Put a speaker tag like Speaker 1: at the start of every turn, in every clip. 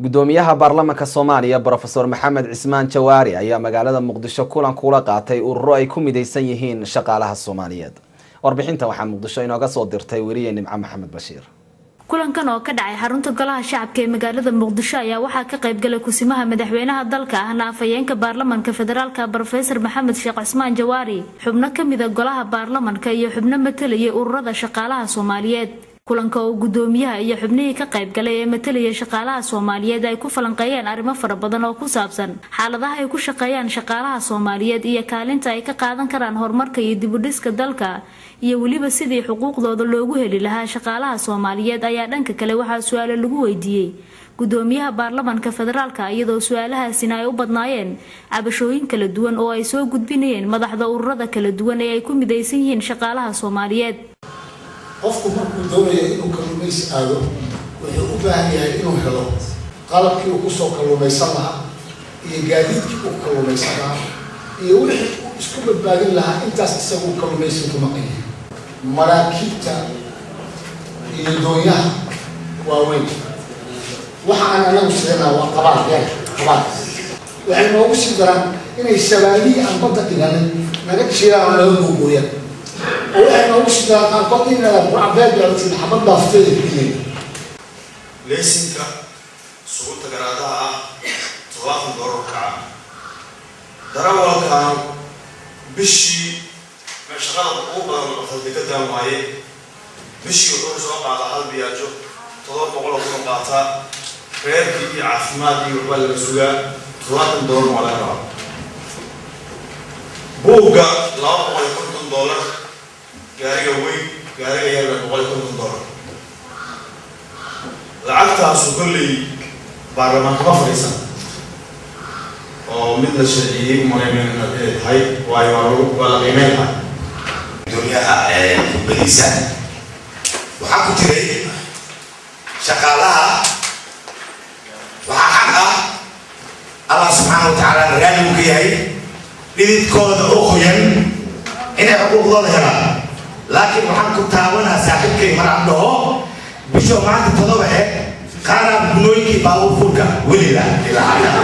Speaker 1: gudoomiyaha baarlamaanka Soomaaliya Professor Maxamed Cismaan Jawaari ayaa magaalada Muqdisho kulan kula qaatay ururo ay ku midaysan yihiin shaqaalaha Soomaaliyeed. Warbixinta waxaa Muqdisho inooga soo dirtay wariye Nimco Maxamed Bashiir.
Speaker 2: kulankan oo ka dhacay xarunta golaha shacabka ee magaalada Muqdisho ayaa waxaa ka qayb galay kusimaha madaxweynaha dalka ahna afayeenka baarlamaanka federaalka Professor Maxamed Cismaan Jawaari, xubno kamid ah golaha baarlamaanka iyo xubno matalaya ururada shaqaalaha Soomaaliyeed. kulanka oo gudoomiyaha iyo xubnihii ka qayb galay ee matalaya shaqaalaha Soomaaliyeed ay ku falanqeeyeen arrimo fara badan oo ku saabsan xaaladaha ay ku shaqeeyaan shaqaalaha Soomaaliyeed iyo kaalinta ay ka qaadan karaan horumarka iyo dib u dhiska dalka iyo waliba sidii xuquuqdooda loogu heli lahaa shaqaalaha Soomaaliyeed ayaa dhanka kale waxa su'aalo lagu weydiiyay gudoomiyaha baarlamaanka federaalka iyadoo su'aalahaasina ay u badnaayeen cabashooyin kala duwan oo ay soo gudbinayeen madaxda ururada kala duwan ee ay ku midaysan yihiin shaqaalaha Soomaaliyeed.
Speaker 3: qofku markuu doonayo inuu kalluumaysi aado wuxuu u baahan yahay inuu helo qalabkii uu kusoo kalluumaysan lahaa iyo gaadiidkii uu kalluumaysan lahaa iyo wixii uu isku badbaadin lahaa intaas isagu kalluumaysi ku maqan yahay. maraakiibta iyo doonyaha waaweyn waxa aan anagu sheegnaa waa qabaal waxay noogu sii daraan inay shabaalihi aan badda dhiganin naga jiraan laga googooyaan وأنا وش ده قاطين عباد يعني حبض ضفتي كذي.
Speaker 4: ليسنك سقوط جرادها طواف الدركة. دراوة كان بشي مش غلط أوبر خد كده معي بشي يقول سواق على قلبي أجو طواف بقوله كم قاطع غير عفمادي ولا سواق طواف الدور ولا رأ. بوجا لا بقول $100 gaariga weyn gaariga yar $150 lacagtaas oo kulli baarlamaanka ma fariisan oo mid la sharciyay marayna hay waayo wala qiimeynta
Speaker 5: duniyaha bariisa waxa ku jiray shaqaalaha waxa xaq ah Allah subhanahu wa ta'ala raali u yahay dhididkooda oo qoyan inay xuquuqdooda helaan. لكن waxaan ku taabanaa saaxiibkay mar abdoo bisho maanta todobaad qaarab gunooyinkii baabuurka waliba ilaa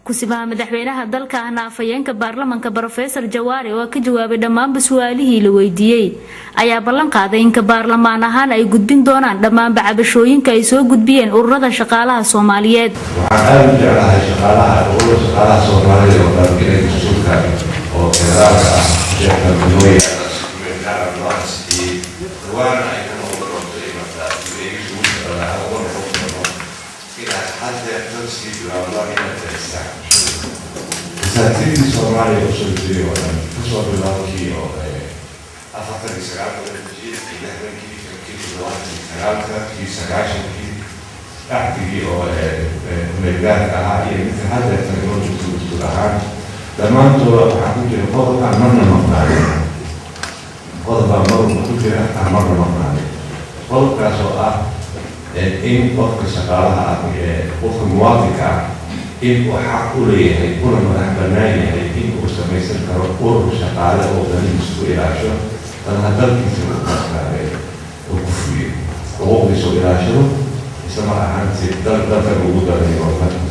Speaker 2: kusimaha madaxweynaha dalka ahna afayeenka baarlamaanka Professor Jawaari oo ka jawaabay dhammaan su'aalihii la weydiiyay ayaa ballan qaaday in baarlamaan ahaan ay gudbin doonaan dhammaan cabashooyinka ay soo gudbiyeen ururada shaqaalaha Soomaaliyeed.
Speaker 6: waxaan aad u jeclahay shaqaalaha Soomaaliyeed oo dalkeena suuqa oo federaalka ah shaqada gunooyinka وانا ايضا اقول مثلا يجوز اول حكم الى حد نفسي والله ما تنسى ساتيدي سومالي وصل جي ولا تصور بالله كي او افكر يسرع ولا تجي الى كي الوقت سرعه كي سرعه كي احكي او مليان هاي مثل هذا التكنولوجيا تطلع لما انتم حكيتوا الفضل عملنا مقطع قضى مرة كتير مرة مقنعة. قضى كسؤال إن وقت شغالها وقت موافقة إن وحق ليه كل ما أحبناه إن وسميسن كرور شغالة وغني مسؤول عشرة أنا هدل كتير مقنعة وكفي وقت مسؤول عشرة يسمع عن دل موجودة في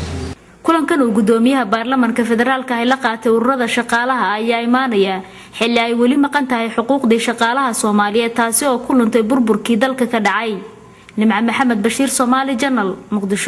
Speaker 2: kulankan uu gudoomiyaha baarlamaanka federaalka ay la qaatay ururada shaqaalaha ayaa imaanaya xilli ay wali maqan tahay xuquuqdii shaqaalaha Soomaaliyeed taasi oo ku luntay burburkii dalka ka dhacay. Nimco Maxamed Bashiir, Somali Channel, Muqdisho.